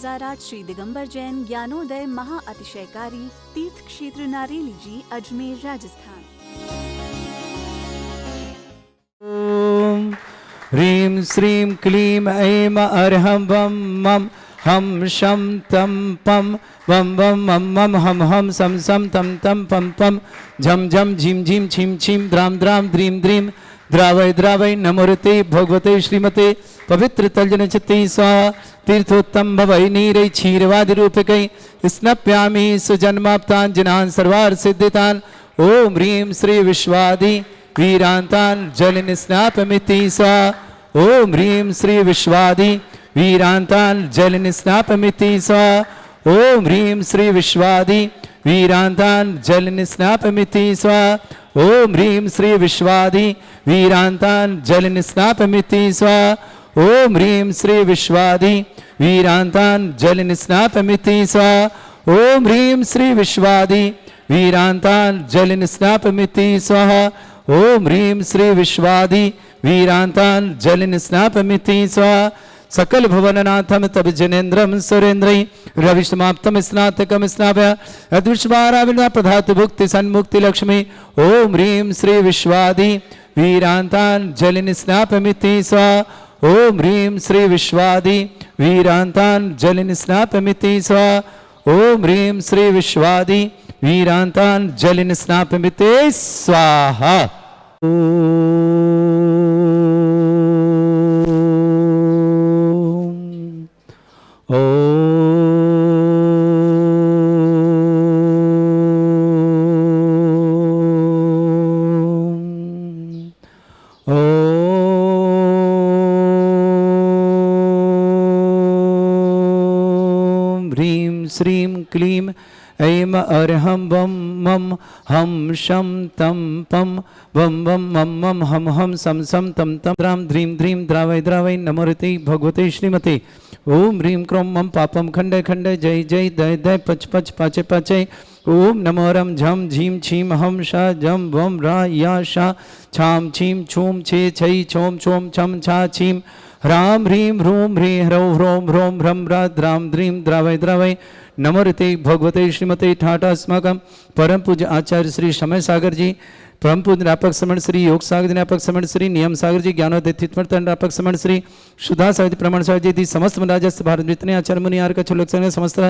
2008 श्री दिगंबर जैन ज्ञानोदय महा अतिशयकारी तीर्थ क्षेत्र नारेली जी, अजमेर, राजस्थान। ओम ह्रीं श्रीं क्लीं ऐं अर्हं वं मं हम शम तम पम वम वम मम मम हम हम सम सम तम तम पम पम झम झम झीम झीम छीम छीम द्राम द्राम द्रीम द्रीम द्रावय द्रावय नमोरते भगवते श्रीमते पवित्र तलजन चित्ते स्वाहा तीर्थोत्तम भवै नीरै क्षीरवादि रूपकै स्नप्यामि सुजन्माप्तान् सर्वार सिद्धितान्। ओम ह्रीं श्री विश्वादि वीरांतान् जलिन स्नापमिति स्वाहा। ओम ह्रीं श्री विश्वादि वीरांतान् जलिन स्नापमिति स्वाहा। ओम ह्रीं श्री विश्वादि वीरांतान् जलिन स्नापमिति स्वाहा। ओम ह्रीं श्री विश्वादि वीरांतान् जलिन स्नापमिति स्वाहा। ओम ह्रीं श्री विश्वादि वीरांतान् जलिन स्नापमिति स्वाहा। ओम ह्रीं श्री विश्वादि वीरांतान् जलिन स्नापमिति स्वाहा। ओम ह्रीं श्री विश्वादि वीरांतान् जलिन स्नापमिति स्वाहा। सकल भुवननाथम तब जनेन्द्रम सुरेन्द्रै रविसमाप्तम स्नातकम स्नाप्य अदृश्वाराविना प्रधातु भुक्ति सन्मुक्ति लक्ष्मी। ओम ह्रीं श्री विश्वादि वीरांतान् जलिन स्नापमिति स्वाहा। ओम ह्रीं श्री विश्वादि वीरांतान् जलिन स्नापमिति स्वाहा। ओम ह्रीं श्री विश्वादि वीरांतान् जलिन स्नापमिति स्वाहा। श्रीं क्लीं ऐं अर्हं वं मं हम शम तम पम वम वम मम मम हम हम सम सम तम तम द्राम ध्रीं ध्रीं द्रावय द्रावय नमोरते भगवते श्रीमते। ओम ह्रीं क्रों मम पापम खंडय खंडय जय जय दय दय पच पच पाचे पाचे। ओम नमो रम झम झीम छीम हम शा जम वम रा या शा छाम छीम छूम छे छई छोम छोम छम छा छीम ह्राम ह्रीं ह्रूं ह्रीं ह्रौं ह्रौं ह्रौं ह्रम रा द्राम द्रीं द्रावय द्रावय नमोरते भगवते श्रीमते ठाटा अस्माकं परम पूज्य आचार्य श्री समय सागर जी, परम पूज्य निरापक समण श्री योग सागर निरापक समण श्री नियम सागर जी, ज्ञानोदय तीर्थवर्तन निरापक समण श्री सुधा सागर प्रमाण सागर जी, समस्त राजस्व भारत जितने आचार्य मुनि आर का लोक संग समस्त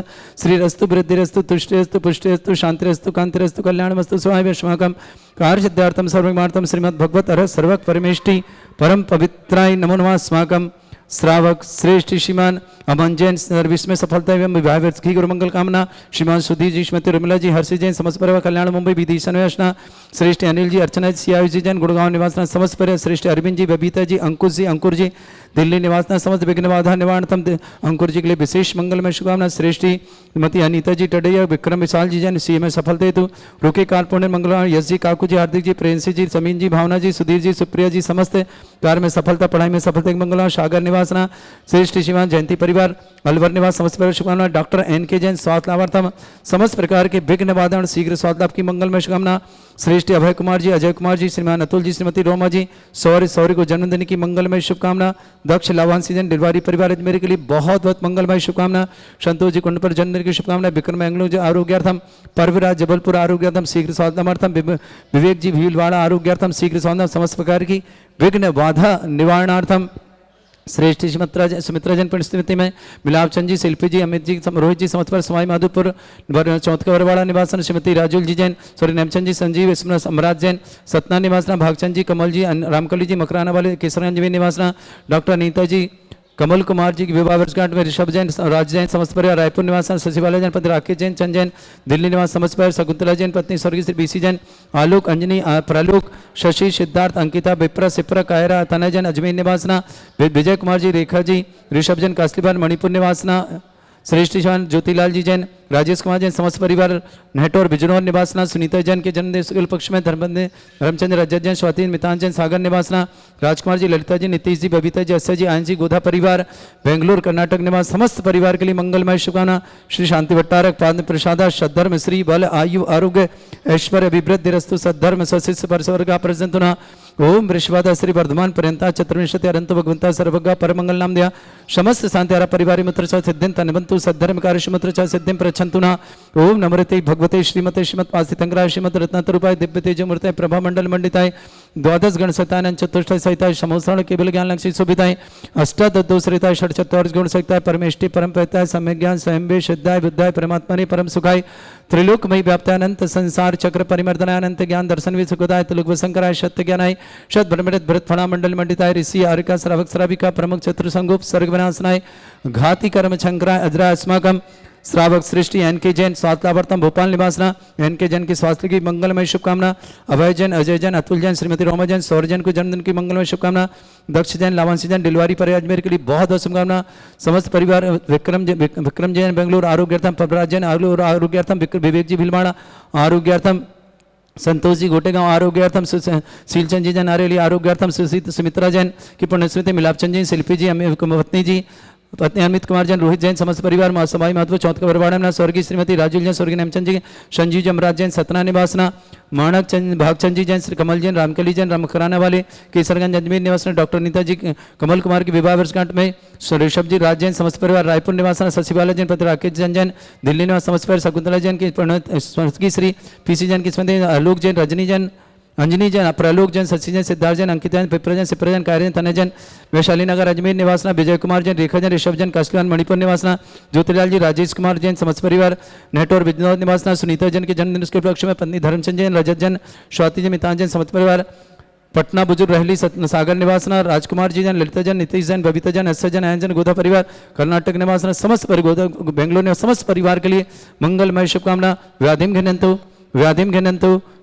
श्री रस्तु वृद्धि रस्तु तुष्टि रस्तु पुष्टि रस्तु शांति रस्तु कांति रस्तु कल्याण मस्तु स्वाय अस्माकं कार्य सिद्धार्थम सर्वमार्थम श्रीमद् भगवत अरह सर्वक परमेष्टि परम पवित्राय नमो नमः। अस्माकं श्रावक श्रेष्ठ श्रीमान अमन जैन सर्विस में सफलता एवं विवाह व्यर्थ की गुरु मंगल कामना। श्रीमान सुधीर जी, श्रीमती रुमिला जी, हर्षि जैन समस्त परिवार कल्याण मुंबई विदिशन व्यसना। श्रेष्ठ अनिल जी, अर्चना जी, सियायुष जी जैन गुड़गांव निवासना समस्त परिवार। श्रेष्ठ अरविंद जी, बबीता जी, अंकुश जी, अंकुर जी दिल्ली निवासना समस्त विघ्न बाधा निवारणतम अंकुर जी के लिए विशेष मंगलमय शुभकामना। श्रेष्ठी श्रीमती अनीता जी टडैया, विक्रम विशाल जी जैन सी में सफलता हेतु रुके काल पुण्य मंगलवार। यश जी, काकू जी, हार्दिक जी, प्रेंसी जी, समीन जी, भावना जी, सुधीर जी, सुप्रिया जी समस्त कार्य में सफलता, पढ़ाई में सफलता मंगलवार। सागर निवासना श्रेष्ठ श्रीमान जयंती परिवार अलवर निवास समस्त परिवार शुभकामना। डॉक्टर एन के जैन स्वास्थ्य लाभार्थम समस्त प्रकार के विघ्न बाधा शीघ्र स्वास्थ्य लाभ की मंगलमय शुभकामना। श्रेष्ठ अभय कुमार जी, अजय कुमार जी, श्रीमान अतुल जी, श्रीमती रोमा जी, सौर्य को जन्मदिन की मंगलमय शुभकामना। दक्ष लाभांशी जन डिलवारी परिवार अजमेर के लिए बहुत बहुत मंगलमय शुभकामना। संतोष जी कुंड पर जन्मदिन की शुभकामना। विक्रम एंग्लो जी आरोग्यार्थम, पर्वराज जबलपुर आरोग्यार्थम शीघ्र स्वास्थ्यमार्थम। विवेक जी भीलवाड़ा आरोग्यार्थम शीघ्र स्वास्थ्य समस्त प्रकार की विघ्न बाधा निवारणार्थम। श्रेष्ठ सुमित्रा जन परिस्थिति में मिलाप चंद जी, शिल्पी जी, अमित जी, रोहित जी समस्त पर सवाई माधोपुर चौथका वरवाड़ा निवासन। श्रीमती राजुल जी जैन, सॉरी नेमचंद जी, संजीव सम्राट जैन सतना निवासना। भागचंद जी, कमल जी, रामकली जी मकराना वाले केसरगंज में निवासना। डॉक्टर नीता जी, कमल कुमार जी की विवाह वर्षगांठ में ऋषभ जैन, राज जैन समस्त परिवार रायपुर निवासन। सचिवालय जैन पति राकेश जैन, चंद जैन दिल्ली निवास समस्त परिवार। शकुंतला जैन पत्नी स्वर्गीय श्री बीसी जैन, आलोक, अंजनी, प्रलोक, शशि, सिद्धार्थ, अंकिता, विप्रा, सिप्रा, कायरा, तनय जैन अजमेर निवासना। विजय कुमार जी, रेखा जी, ऋषभ जैन कासलीबार मणिपुर निवासना। श्रेष्ठ जवान ज्योतिलाल जी जैन, राजेश कुमार जैन समस्त परिवार नेटौर बिजनौर निवासना। सुनीता जैन के जन्मदिन शुक्ल पक्ष में धर्मचंद्र रजत जैन, स्वाति मितान जैन सागर निवासना। राजकुमार जी, ललिता जी, नीतीश जी, बबीता जी, अस्य जी, आयन जी गोधा परिवार बेंगलुरु कर्नाटक निवास समस्त परिवार के लिए मंगलमय शुभकामना। श्री शांति भट्टारक पाद प्रसादा सद्धर्म श्री बल आयु आरोग्य ऐश्वर्य अभिवृद्धि रस्तु सद्धर्म सशिष्य परस्वर का प्रजंतुना। ओम वृषभाद श्री वर्धमान पर्यंता चतुर्विंशति अनंत भगवंता सर्वज्ञ परमंगल नाम दिया समस्त शांति आरा परिवार मित्र च सिद्धिं तनवंतु सद्धर्म कार्य मित्र च सिद्धिं प्रच्छन्तु ना ओम नमृते भगवते श्रीमते श्रीमत् पासितंगराय श्रीमत् रत्नातरूपाय दिव्य तेज मूर्ताय प्रभा मंडल मंडिताय द्वादश गण सतानन चतुष्टय सहिताय समोसरण केवल ज्ञान लक्ष्य शोभिताय अष्टादशरिताय षट चत्वारिश गुण सहिताय परमेष्टि परम पविताय सम्यक ज्ञान स्वयं सिद्धाय बुद्धाय परमात्मने परम सुखाय त्रिलोकमयी व्याप्तानंत संसार चक्र परिमर्दनाय अनंत ज्ञान दर्शन विसुखदाय तुलुक वसंकराय सत्य ज्ञानाय शत भ्रमृत भरत फणा मंडल मंडिताय ऋषि आरिका श्रावक श्राविका प्रमुख चतुर संगोप सर्ग विनाशनाय घाती कर्म शंकराय अजरा अस्माकम श्रावक सृष्टि एन के जैन स्वास्थ्यावर्तम भोपाल निवासना एन के जैन की स्वास्थ्य की मंगलमय शुभकामना अभय जैन अजय जैन अतुल जैन श्रीमती रोमा जैन सौर जैन को जन्मदिन की मंगलमय शुभकामना दक्ष जैन लावांशी जैन डिलीवरी पर अजमेर के लिए बहुत बहुत शुभकामना समस्त परिवार विक्रम जैन बेंगलुरु आरोग्यार्थम पबराज जैन आरोग्यार्थम विवेक जी भिलवाड़ा आरोग्यार्थम संतोष जी गोटेगांव आरोग्यार्थम शीलचंद जी जैन नारेली आरोग्यार्थम सुमित्रा जैन की पुण्यस्मृति मिलापचंद जी शिल्पी जी पत्नी जी पत्नी अमित कुमार जैन रोहित जैन समस्त परिवार सभाई महत्व चौथ का बरवाड़ा स्वर्गीय श्रीमती राजुल जैन स्वर्गीय नेमचंद जी संजीव जमराज जैन सतना निवासना माणक चंद भागचंद जी जैन श्री कमल जैन रामकली जैन रामखराना वाले केसरगंज अजमेर निवासना डॉक्टर नीता जी कमल कुमार की विवाह वर्षगांठ में ऋषभ जी राज जैन समस्त परिवार रायपुर निवासना सचिवालय जैन पति राकेश जैन जैन दिल्ली निवास समस्त परिवार शकुंतला जैन की स्वर्गीय श्री पीसी जैन की स्मृति आलोक जैन रजनी जैन अंजनी जैन प्रलोक जैन शशि जैन सिद्धार्थ जैन अंकित जैन पिपरा जैन सिप्रा जैन कार्य जैन तनय जैन वैशाली नगर अजमेर निवासना विजय कुमार जैन रेखा जैन ऋषभ जैन कस्तूरबा मणिपुर निवासना ज्योतिलाल जी राजेश कुमार जैन समस्त परिवार नेटौर विजनौर निवासना सुनीता जैन के जन्मदिन के उपलक्ष्य में पत्नी धर्मचंद जैन रजत जैन स्वाति जैन मितान जैन समस्त परिवार पटना बुजुर्ग रहली सागर निवासना राजकुमार जी जैन ललिता जैन नीतीश जैन बबीता जैन अश्य जैन आयन जैन गोधा परिवार कर्नाटक निवासना समस्त बेंगलोर ने समस्त परिवार के लिए मंगलमय शुभकामना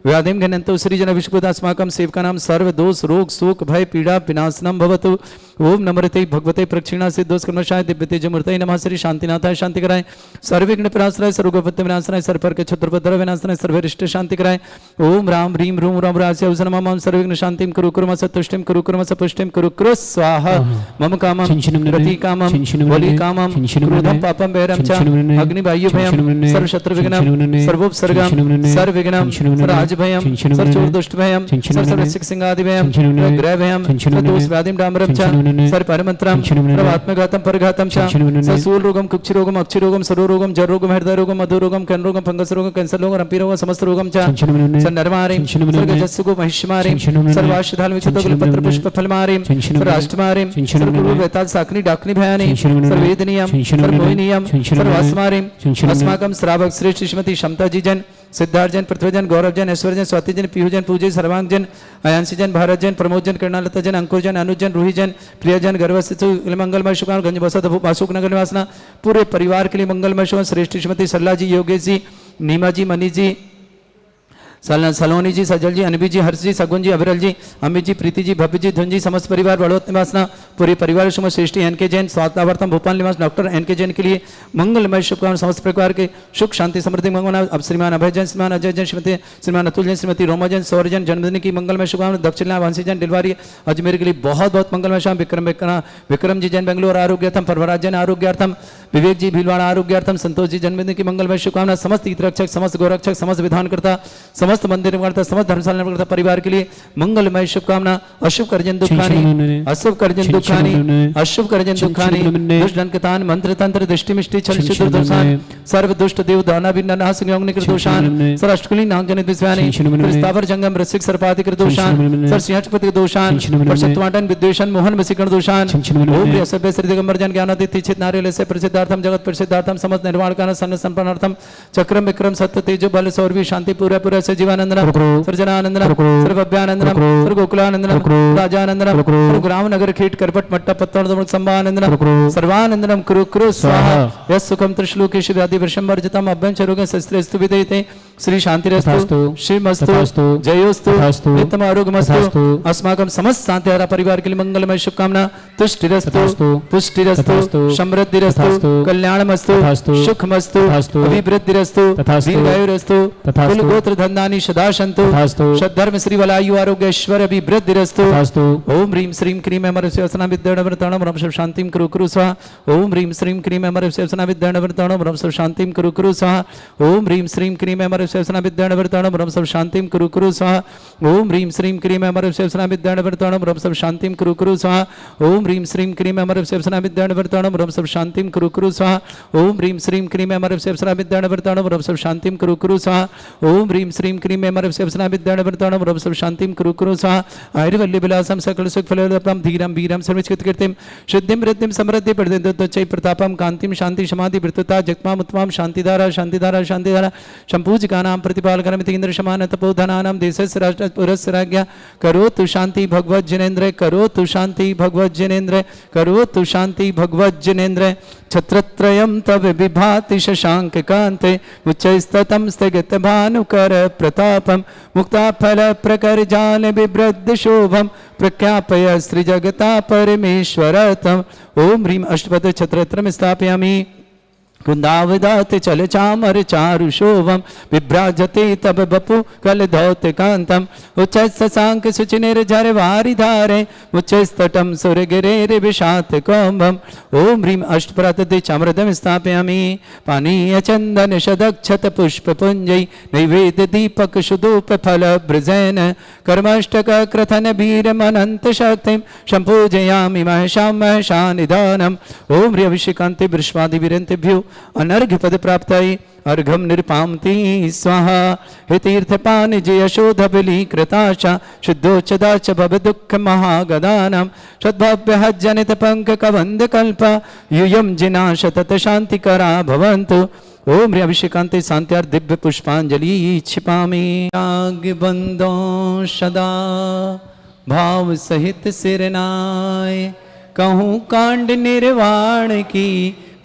व्याधिम घनंतु श्रीजन विष्णुदास्माकं सेवका नाम सर्व दोष रोग शोक भय पीड़ा विनाशनम भवतु ओम नमृते भगवते प्रक्षिणा सिद्धोष कर्मशाय दिव्य तेज मूर्तये नमः श्री शांतिनाथाय शांति कराय सर्विघ्न विनाशनाय सर्वगोपत्य विनाशनाय सर्पर के छत्रपद्र विनाशनाय सर्वरिष्ट शांति कराय ओम राम ह्रीम रूम राम रास्य अवसर मम सर्विघ्न शांतिम कुरु कुर्म सतुष्टिम कुरु कुर्म सपुष्टिम कुरु कुरु स्वाहा मम कामम प्रति कामम वली कामम क्रोधम पापम वैरम च अग्नि वायु भयम सर्व शत्रु विघ्नम सर्वोपसर्गम सर्वविघ्नम सर्वराजभयम सर्वचोरदुष्टभयम सर्वरक्षक सिंहादिभयम ग्रहभयम सर्वदोष व्याधिम डामरम च सर्वपरमंत्रम सर्वात्मघातम परघातम च ससूल रोगम कुक्षि रोगम अक्षि रोगम सरो रोगम जर रोगम हृदय रोगम मधु रोगम कर्ण रोगम फंगस रोगम कैंसर रोगम रंपी रोगम समस्त रोगम च सर्वनरमारिम सर्वजस्सुगो महिष्मारिम सर्वाश्वधाल विचितगुल पत्र पुष्प फलमारिम सर्वाष्टमारिम सर्वगुरु वेताल साकनी डाकनी भयानि सर्ववेदनीयम सर्वमोहिनीयम सर्वास्मारिम अस्माकं श्रावक श्रेष्ठ श्रीमती क्षमता जी जन सिद्धार्थ जैन पृथ्वी जैन गौरव जैन ऐश्वर्य जैन स्वाति जैन पीहू जैन पूजे सर्वांग जैन अयांशी जैन भारत जैन प्रमोद जैन कर्णालता जैन अंकुर जैन अनुज जैन रूही जैन प्रिया जैन गर्भस्थित मंगलमय शुभकाम गंज बसत अशोक नगर निवासना पूरे परिवार के लिए मंगलमय शुभ श्रेष्ठ श्रीमती सल्ला जी योगेश जी नीमा जी मनीष जी सलोनी जी सजल जी अनबी जी हर्ष जी सगुन जी अविरल जी अमित जी प्रीति जी भव्य जी धुन जी समस्त परिवार बड़ौत निवासना पूरे परिवार शुभ श्रेष्ठी एन के जैन स्वास्थ्यावर्तम भोपाल निवास डॉक्टर एन के जैन के लिए मंगलमय शुभकामना समस्त परिवार के सुख शांति समृद्धि मंगना अब श्रीमान अभय जैन श्रीमान अजय जैन श्रीमती श्रीमान अतुल जैन श्रीमती रोमा जैन सौर जैन जन्मदिन की मंगलमय शुभकामना दक्षिणा वांसी जैन डिलवारी अजमेर के लिए बहुत बहुत मंगलमय शाम विक्रम जी जैन बेंगलोर आरोग्यार्थम परवराज जैन आरोग्यार्थम विवेक जी भीलवाड़ा आरोग्यार्थम संतोष जी जन्मदिन की मंगलमय शुभकामना समस्त हितरक्षक समस्त गौरक्षक समस्त विधानकर्ता समस्त मंदिर समस्त धर्मशाला निर्माण परिवार के लिए मंगलमय शुभकामना अशुभ कर्जन दुखानी अशुभ कर्जन दुखानी अशुभ कर्जन दुखानी दुष्ट दंकतान मंत्र तंत्र दृष्टि मिष्टि छल शुद्ध दोषान सर्व दुष्ट देव दाना बिन्ना नास योग निकृत दोषान सर अष्टकुली नाग जनित विस्वानी स्थावर जंगम रसिक सर्पादि कृत दोषान सर सिंहस्पति दोषान परशत्वाटन विद्वेषण मोहन वसीकरण दोषान ओम असभ्य श्री दिगंबर जन ज्ञानादित्य चित नारियल से प्रसिद्धार्थम जगत प्रसिद्धार्थम समस्त निर्माण कारण सन्न संपन्नार्थम चक्रम विक्रम सत्य तेजो बल सौरवी शांति पूरा पूरा से जीवानंदन सर्जनानंदनम सर्वभव्यानंदनम सर्वगोकुलानंदनम राजानंदनम सर्वग्राम नगर खेट करपट मट्टा पत्तन संभानंदनम सर्वानंदनम कुरु कुरु स्वाहा यस सुखम त्रिश्लोकेश व्याधि वर्षम वर्जितम अभ्यं चरोगं शस्त्रेस्तु विदयते श्री शांतिरस्तु श्रीमस्तु जयोस्तु नित्यम आरोग्यमस्तु अस्माकं समस्त शांतिहारा परिवार के लिए मंगलमय शुभकामना तुष्टिरस्तु पुष्टिरस्तु समृद्धिरस्तु कल्याणमस्तु सुखमस्तु अभिवृद्धिरस्तु दीर्घायुरस्तु कुल गोत्र धन्धानि भूतानि सदा सन्तु तथास्तु। सद्धर्म श्री वलायु आरोग्य ऐश्वर्य अभिवृद्धिरस्तु तथास्तु। ओम ह्रीं श्रीं क्रीं अमर शिवसना विद्याणवरताणं रम शिव शांतिं कुरु कुरु स्वाहा ओम ह्रीं श्रीं क्रीं अमर शिवसना विद्याणवरताणं रम शिव शांतिं कुरु कुरु स्वाहा ओम ह्रीं श्रीं क्रीं अमर शिवसना विद्याणवरताणं रम शिव शांतिं कुरु कुरु स्वाहा ओम ह्रीं श्रीं क्रीं अमर शिवसना विद्याणवरताणं रम शिव शांतिं कुरु कुरु स्वाहा ओम ह्रीं श्रीं क्रीं अमर शिवसना विद्याणवरताणं रम शिव शांतिं कुरु कुरु स्वाहा ओम ह्रीं श्रीं क्रीं अमर शिवसना विद्याणवरताणं रम शिव शांतिं कुरु कुरु स्वाहा ओम ह्रीं श्रीं क्रीं अमर शिवसना विद्याणवरताणं रम शिव शांतिं कुरु कुरु स्वाहा आयुर्वल्ली विलासं सकल सुख फलप्रदं धीरं वीरं सर्वचित कीर्तिं सिद्धिं वृद्धिं समृद्धि प्रदत्तच्चै प्रतापं कांतिं शांति समाधि वृत्तता जगत्मां उत्तमां शांतिधारा शांतिधारा शांतिधारा संपूजकानां प्रतिपालकरमिति इंद्र समान तपोधनानां देशस्य राष्ट्रपुरस्य राज्ञा करोतु शांति भगवज्जनेन्द्र करोतु शांति भगवज्जनेन्द्र करोतु शांति भगवज्जनेन्द्र छत्रत्रयं तव विभाति शशांक कांते उच्चैस्ततं स्थगित भानुकर प्रतापं मुक्ताफल प्रकर जाल बिभ्रद्ध शोभं प्रख्यापय श्रीजगता परमेश्वरतम् ओम ह्रीं अष्टपद छत्रत्रं स्थापयामि कुंदावदात चल चामर चारु शोभम विभ्राजते तब बपु कल धौत कांतम उच्च शशांक सुचिनिर झर वारि धारे उच्च स्तटम सुर गिरे विषात कौम्भम ओम ह्रीं अष्टप्रदते चामृतम स्थापयामि पानीय चंदन शदक्षत पुष्प पुंजै नैवेद्य दीपक सुधूप फल ब्रजैन कर्मष्टक क्रथन भीरम अनंत शक्तिं संपूजयामि महशां महशानिदानम ओम ह्रीं अभिषेकान्ते वृष्वादि वीरेभ्यो अनर्घ्य पद प्राप्तये अर्घम निर्पामति स्वाहा हे तीर्थपान जय यशोध बलि कृताशा शुद्धोचदा च भव दुःख महागदानां सद्भव्य जनित पंक कवंद कल्प यूयं जिनाश तत शांतिकरा भवन्तु ओम ह्रीं अभिषेकान्ते शान्त्यार्थ दिव्य पुष्पांजलि क्षिपामि त्याग बंदो सदा भाव सहित सिरनाय कहूँ कांड निर्वाण की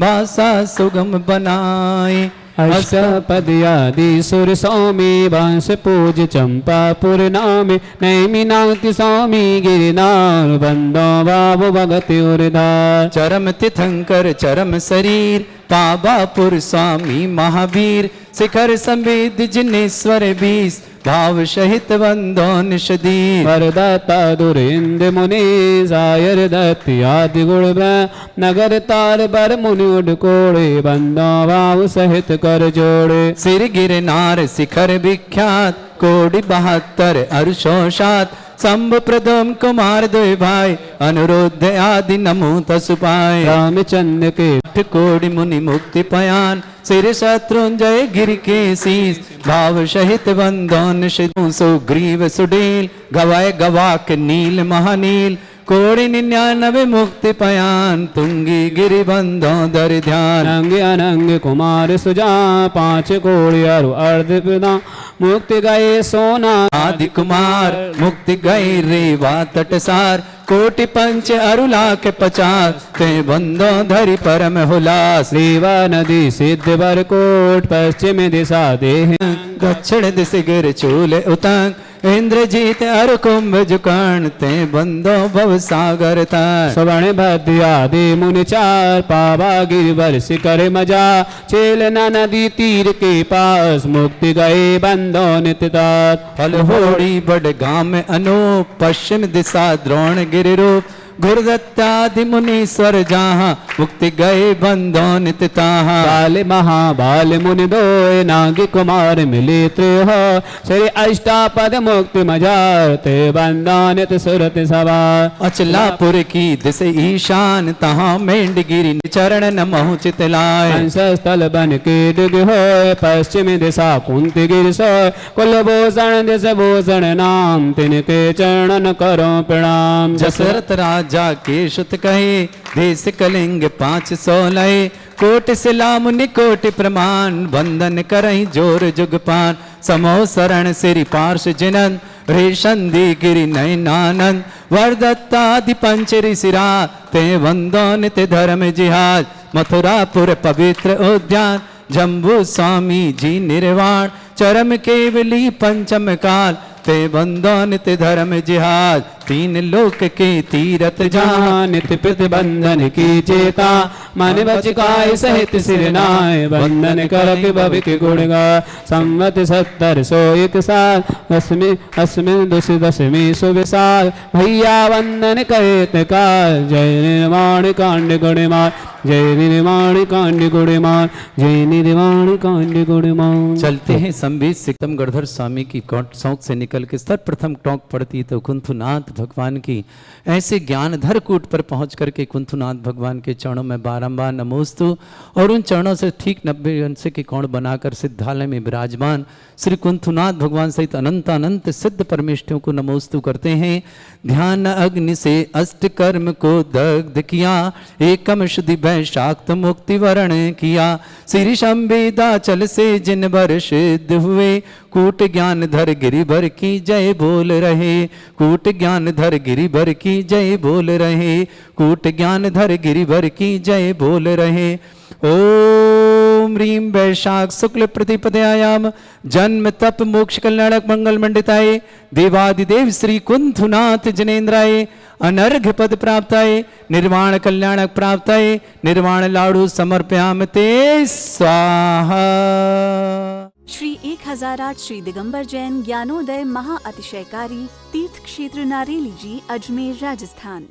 भाषा सुगम बनाए अष्टपद आदि सुर स्वामी बांस पूज चंपापुर नामे नैमिनाति स्वामी गिरनार बंदो बाबु भगति उर्धार चरम तीर्थंकर चरम शरीर पावापुर स्वामी महावीर शिखर संवेद जिनेश्वर बीस भाव सहित वंदो निषदीर वरदाता दुरेन्द्र मुनि जायर दत्ति आदि गुण नगर तार बर मुनि उड कोड़े बंदो भाव सहित कर जोड़े सिर गिरनार शिखर विख्यात कोटि 72 अरुषोषात शंभ प्रदम कुमार दो भाई अनुरुद्ध आदि नमो तसुपाय रामचंद्र के 8 कोटि मुनि मुक्ति पयान सिर शत्रुंजय गिर के शीस भाव सहित वंदन सिद्धू सुग्रीव सुडील गवाय गवाक नील महानील कोड़ि 99 मुक्ति पयान तुंगी गिरि बंधो दर ध्यान नंग अनंग कुमार सुजा 5 कोड़ि अरु अर्ध पिता मुक्ति गए सोना आदि कुमार मुक्ति गई रेवा तटसार कोटि पंच अरुलाख 50 ते बंदो धरि परम हुलास रेवा नदी सिद्ध बर कोट पश्चिम दिशा देह दक्षिण दिश गिर चूल उतंग इंद्रजीत अरु कुंभ जुकर्ण ते बंदो भव सागर तक स्वर्ण भद्र आदि मुनि चार पावा गिरवर शिखर मजा चेल नदी तीर के पास मुक्ति गए बंदो नित्य तात फल होड़ी बड़ गाम अनूप पश्चिम दिशा द्रोण गिरिरूप गुरुदत्तादि मुनीश्वर जहाँ मुक्ति गए बंदो नित्य बाल महाबाल मुनि दोय नागी कुमार मिले त्रिह श्री अष्टापद मुक्ति मजार ते बंदो नित्य सुरत सवार अचलापुर की दिश ईशान तहाँ मेंढगिरी चरण नमहु चितलाय हंस स्थल बन के डिग होय पश्चिम दिशा कुंती गिर सोय कुलभूषण दिश भूषण नाम तिनके चरणन करो प्रणाम दशरथ राजा के सुत कहे देश कलिंग 500 लय कोटि शिला मुनि कोटि प्रमाण वंदन करहि जोर जुगपान समो शरण सिरि पार्श जिनन रेशंदी गिरि नयनानंद वरदत्तादि पंच ऋषिरा ते वंदो नित्य धर्म जिहाद मथुरापुर पवित्र उद्यान जम्बू स्वामी जी निर्वाण चरम केवली पंचम काल ते बंदो नित धर्म जिहाद तीन लोक के तीरथ जहां नित्य प्रतिबंधन की चेता मन बच काय सहित सिर नाय बंधन कर के भविक गुण गा संवत 70 सो एक साल अस्मिन दशमी सुविशाल भैया वंदन कहत काल जय निर्माण कांड गुणमान जय निर्माण कांड गुणमान जय निर्माण कांड गुणमान। चलते हैं संबीत सिकम गढ़धर स्वामी की सौंक से निकल के सर्वप्रथम टोंक पड़ती तो कुंथुनाथ भगवान की ऐसे ज्ञानधर कूट पर पहुंच करके कुंथुनाथ भगवान के चरणों में बारंबार नमोस्तु और उन चरणों से ठीक 90 अंश के कोण बनाकर सिद्धालय में विराजमान श्री कुंथुनाथ भगवान सहित अनंत अनंत सिद्ध परमेष्ठियों को नमोस्तु करते हैं। ध्यान अग्नि से अष्ट कर्म को दग्ध किया एकम शुद्धि वैशाक्त मुक्ति वर्ण किया श्री संवेदा चल से जिन बर सिद्ध हुए कूट ज्ञान धर गिरिभर की जय बोल रहे कूट ज्ञान धर गिरिभर की जय बोल रहे कूट ज्ञान धर गिरिभर की जय बोल रहे। ओम ह्रीं वैशाख शुक्ल प्रतिपदयाम जन्म तप मोक्ष कल्याणक मंगल मंडिताय देवादिदेव श्री कुंथुनाथ जनेन्द्राय अनर्घ्य पद प्राप्ताय निर्वाण कल्याणक प्राप्ताय निर्वाण लाडू समर्पयाम ते स्वाहा। श्री 1008 श्री दिगंबर जैन ज्ञानोदय महाअतिशयकारी तीर्थ क्षेत्र नारेली जी, अजमेर, राजस्थान।